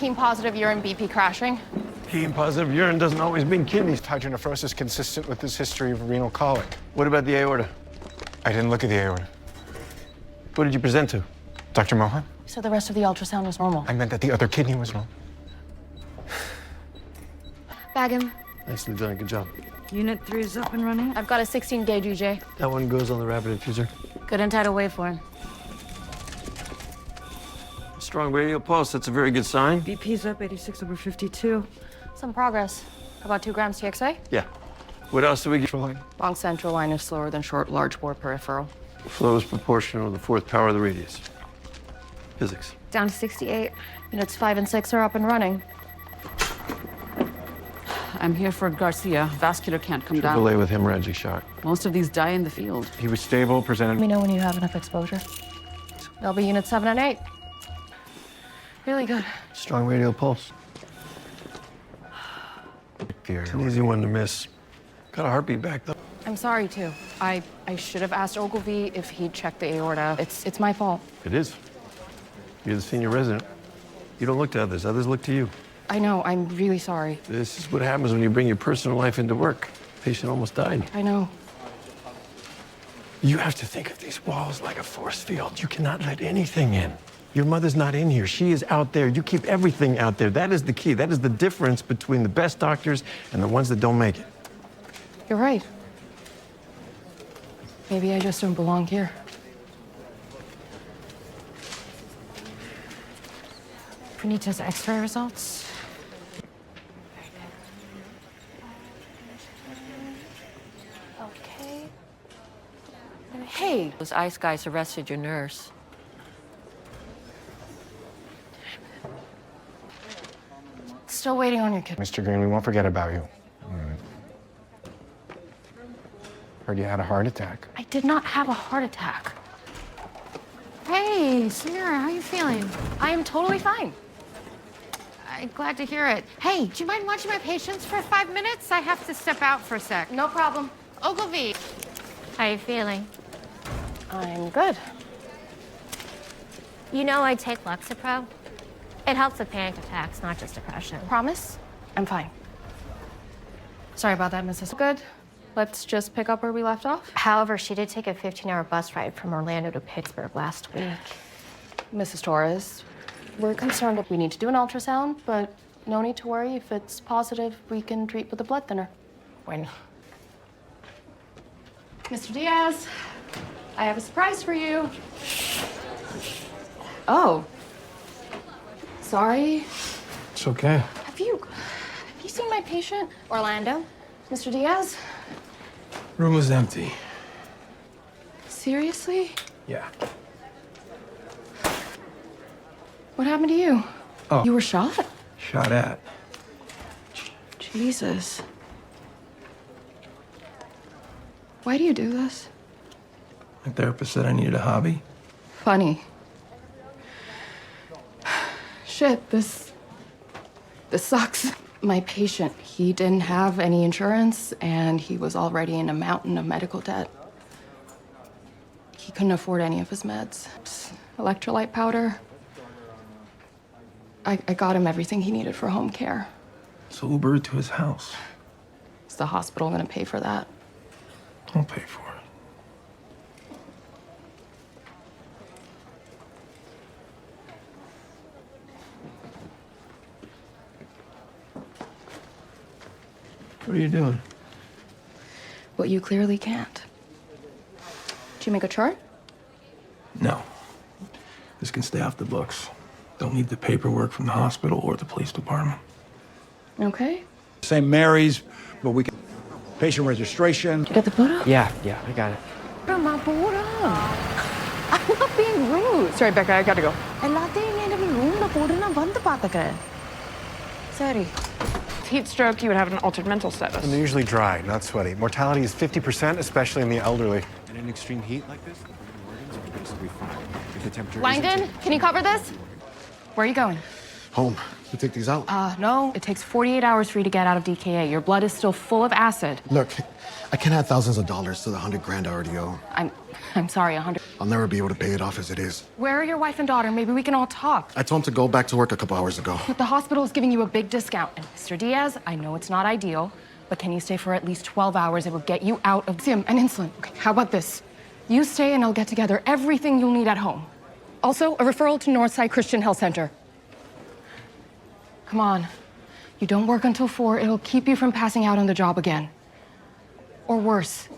Heme positive urine BP crashing. Heme positive urine doesn't always mean kidneys. Hydronephrosis consistent with his history of renal colic. What about the aorta? I didn't look at the aorta. Who did you present to? Dr. Mohan? So the rest of the ultrasound was normal. I meant that the other kidney was wrong. Bag him. Nicely done, good job. Unit 3 is up and running. I've got a 16 gauge EJ. That one goes on the rapid infuser. Good and tidal waveform. Strong radial pulse, that's a very good sign. BP's up 86/52. Some progress. About 2 grams TXA. Yeah. What else do we get? Long central line is slower than short, large bore peripheral. Flow is proportional to the 4th power of the radius. Physics. Down to 68. Units 5 and 6 are up and running. I'm here for Garcia. Vascular can't come down. Delay with hemorrhagic shock. Most of these die in the field. He was stable, presented. Let me know when you have enough exposure. They'll be units 7 and 8. Really good. Strong radial pulse. It's an easy one to miss. Got a heartbeat back though. I'm sorry, too. I should have asked Ogilvy if he'd checked the aorta. It's my fault. It is. You're the senior resident. You don't look to others, others look to you. I know, I'm really sorry. This is what happens when you bring your personal life into work. Patient almost died. I know. You have to think of these walls like a force field. You cannot let anything in. Your mother's not in here. She is out there. You keep everything out there. That is the key. That is the difference between the best doctors and the ones that don't make it. You're right. Maybe I just don't belong here. Finita's X-ray results. Okay. Hey, Those ICE guys arrested your nurse. still waiting on your kid. Mr. Green, we won't forget about you. Heard you had a heart attack. I did not have a heart attack. Hey, Samira, how you feeling? I am totally fine. I'm glad to hear it. Hey, do you mind watching my patients for 5 minutes? I have to step out for a sec. No problem. Ogilvy, how you feeling? I'm good. You know I take Lexapro. It helps with panic attacks, not just depression. Promise? I'm fine. Sorry about that, Mrs. Good. Let's just pick up where we left off. However, she did take a 15-hour bus ride from Orlando to Pittsburgh last week. Mrs. Torres, we're concerned that we need to do an ultrasound, but no need to worry. If it's positive, we can treat with a blood thinner. When? Mr. Diaz, I have a surprise for you. Oh. Sorry. It's okay. Have you seen my patient? Orlando? Mr. Diaz? Room was empty. Seriously? Yeah. What happened to you? Oh. You were shot? Shot at. Jesus. Why do you do this? My therapist said I needed a hobby. Funny. Shit, this sucks. My patient, he didn't have any insurance, and he was already in a mountain of medical debt. He couldn't afford any of his meds. Electrolyte powder. I got him everything he needed for home care. So Uber it to his house. Is the hospital gonna pay for that? I'll pay for it. What are you doing? What you clearly can't. Did you make a chart? No. This can stay off the books. Don't need the paperwork from the hospital or the police department. Okay. St. Mary's, but we can patient registration. You got the photo? Yeah, I got it. I'm not being rude. Sorry, Becca, I gotta go. Sorry. Heat stroke, you would have an altered mental status. And they're usually dry, not sweaty. Mortality is 50%, especially in the elderly. And in extreme heat like this, the organs are basically fine. If the temperature Langdon, can you cover this? Where are you going? Home. to take these out? No. It takes 48 hours for you to get out of DKA. Your blood is still full of acid. Look, I can't add thousands of dollars to the $100,000 I already owe. I'm sorry, 100. I'll never be able to pay it off as it is. Where are your wife and daughter? Maybe we can all talk. I told him to go back to work a couple hours ago. But the hospital is giving you a big discount. And Mr. Diaz, I know it's not ideal, but can you stay for at least 12 hours? It will get you out of Zim and insulin. Okay, how about this? You stay and I'll get together everything you'll need at home. Also, a referral to Northside Christian Health Center. Come on. You don't work until 4. It'll keep you from passing out on the job again. Or worse.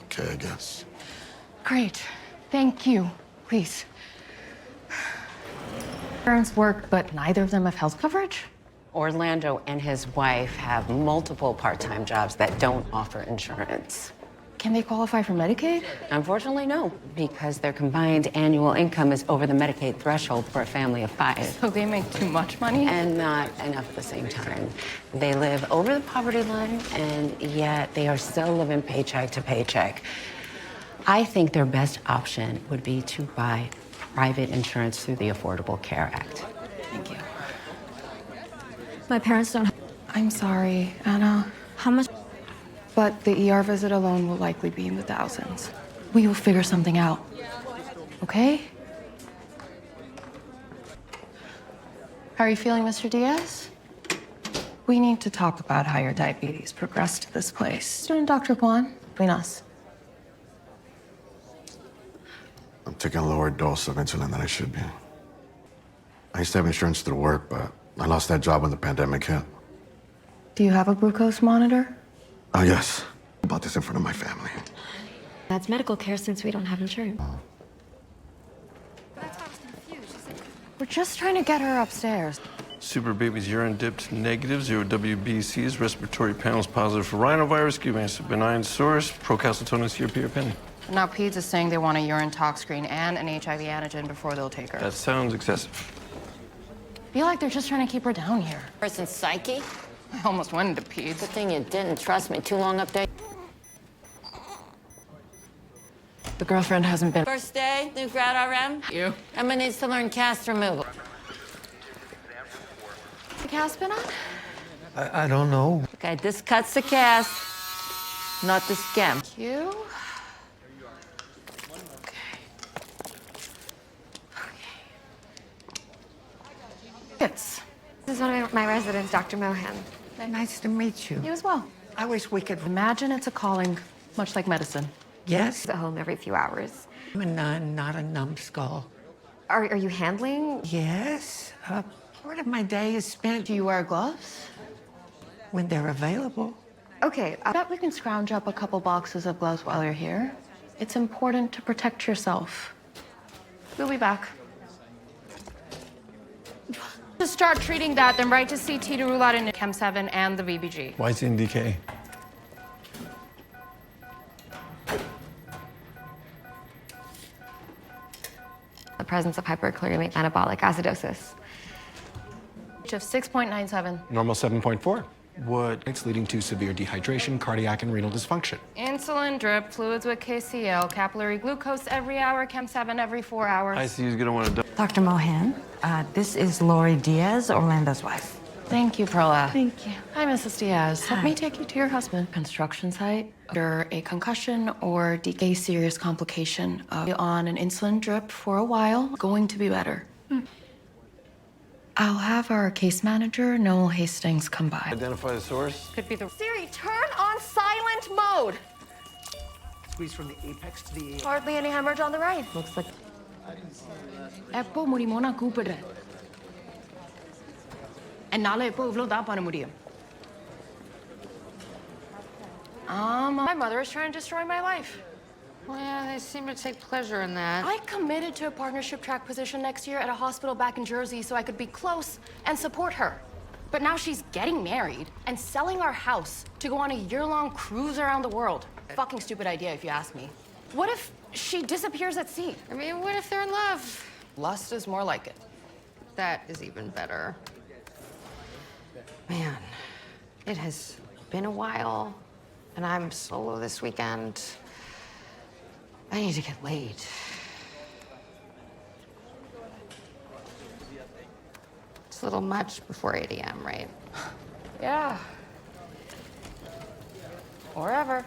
Okay, I guess. Great. Thank you. Please. Parents work, but neither of them have health coverage? Orlando and his wife have multiple part-time jobs that don't offer insurance. Can they qualify for Medicaid? Unfortunately, no, because their combined annual income is over the Medicaid threshold for a family of 5. So they make too much money? And not enough at the same time. They live over the poverty line, and yet they are still living paycheck to paycheck. I think their best option would be to buy private insurance through the Affordable Care Act. Thank you. My parents don't. I'm sorry, Anna. How much? But the ER visit alone will likely be in the thousands. We will figure something out. Okay? How are you feeling, Mr. Diaz? We need to talk about how your diabetes progressed to this place. Student Dr. Kwan, between us. I'm taking a lower dose of insulin than I should be. I used to have insurance through work, but I lost that job when the pandemic hit. Do you have a glucose monitor? Oh, yes. I bought this in front of my family. That's medical care since we don't have insurance. We're just trying to get her upstairs. Super baby's urine dipped negative, 0 WBCs, respiratory panels positive for rhinovirus, giving us a benign source, procalcitonin CRP or penny. Now, Peds is saying they want a urine tox screen and an HIV antigen before they'll take her. That sounds excessive. I feel like they're just trying to keep her down here. Person's psyche? I almost went into Peds. Good thing you didn't. Trust me, too long up there. The girlfriend hasn't been. First day, new grad RM? You. Emma needs to learn cast removal. The cast been on? I don't know. Okay, this cuts the cast, not the skin. You? This is one of my residents, Dr. Mohan. Nice to meet you. You as well. I wish we could. Imagine it's a calling, much like medicine. Yes? At home every few hours. I'm a nun, not a numbskull. Are you handling? Yes. Part of my day is spent. Do you wear gloves? When they're available. Okay, I bet we can scrounge up a couple boxes of gloves while you're here. It's important to protect yourself. We'll be back. To start treating that, then right to CT to rule out in Chem 7 and the VBG. Why is it in DK? The presence of hyperchloremic metabolic acidosis. Of 6.97. Normal 7.4. What? It's leading to severe dehydration, cardiac and renal dysfunction. Insulin drip, fluids with KCl, capillary glucose every hour, Chem 7 every 4 hours. ICU's gonna want to. Dr. Mohan, this is Lori Diaz, Orlando's wife. Thank you, Perla. Thank you. Hi, Mrs. Diaz. Hi. Let me take you to your husband. Construction site, under a concussion or a serious complication. On an insulin drip for a while. Going to be better. I'll have our case manager, Noel Hastings, come by. Identify the source. Could be the Siri, turn on silent mode. Squeeze from the apex to the. Hardly any hemorrhage on the right. Looks like. Eppo murimona கூப்பிடுற. என்னால எப்போ இவ்ளோ தான் பண்ண முடியும்? My mother is trying to destroy my life. Well, yeah, they seem to take pleasure in that. I committed to a partnership track position next year at a hospital back in Jersey so I could be close and support her. But now she's getting married and selling our house to go on a year-long cruise around the world. Fucking stupid idea if you ask me. What if she disappears at sea? I mean, what if they're in love? Lust is more like it. That is even better. Man, it has been a while, and I'm solo this weekend. I need to get laid. It's a little much before 8 a.m., right? Yeah. Or ever.